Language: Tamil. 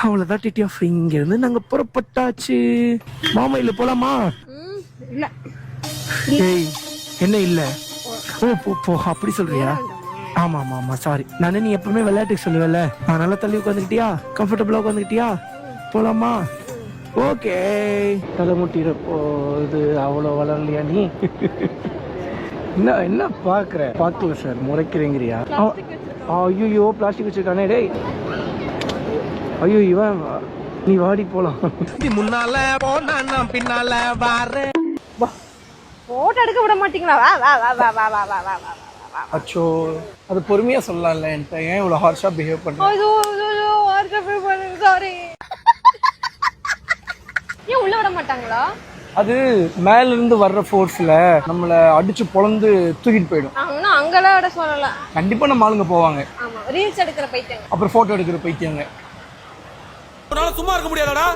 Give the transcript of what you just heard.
அவ்வளவுதான் டிடி ஆஃப். இங்க இருந்து நாங்க புறப்பட்டாச்சு. மாமா இல்ல போலாமா? இல்ல. ஏய் என்ன இல்ல? ஓ போ போ அப்படி சொல்றியா? ஆமா ஆமா ஆமா சாரி. நானே நீ எப்பவுமே விளையாட்டுக்கு சொல்லுவேல, அதனால தள்ளி உட்காந்துக்கிட்டியா? கம்ஃபர்டபுளா உட்காந்துக்கிட்டியா? போலாமா? ஓகே. தலை முட்டிட போது. அவ்வளோ வளரலையா நீ? என்ன என்ன பாக்குற? பாக்கல சார், முறைக்கிறேங்கிறியா? ஐயோ பிளாஸ்டிக் வச்சிருக்கானே டேய். ஐயோ இவன், நீ வாடி போலாம். நீ முன்னால போனா நான் பின்னால வாரேன். போட்டோ எடுக்க விட மாட்டீங்களா? வா வா வா வா வா வா வா வா வா. அச்சோ, அது பொறுமையா சொல்லலாம்ல. என்கிட்ட ஏன் இவ்வளவு ஹார்ஷா பிஹேவ் பண்ற? ஐயோ ஐயோ ஹார்ஷா பிஹேவ் பண்ணுங்க, சாரி. ஏன் உள்ள விட மாட்டாங்களா? அது மேல இருந்து வர்ற ஃபோர்ஸ்ல நம்மள அடிச்சு பொளந்து தூக்கிட்டு போயிடும். ஆனா அங்கலாம் விட சொல்லல. கண்டிப்பா நம்ம ஆளுங்க போவாங்க. ஆமா, ரீல்ஸ் எடுக்கிற பைத்தியங்க, அப்புறம் போட்டோ எடுக்கிற பைத்தியங்க. சும்மா இருக்க முடியாதடா.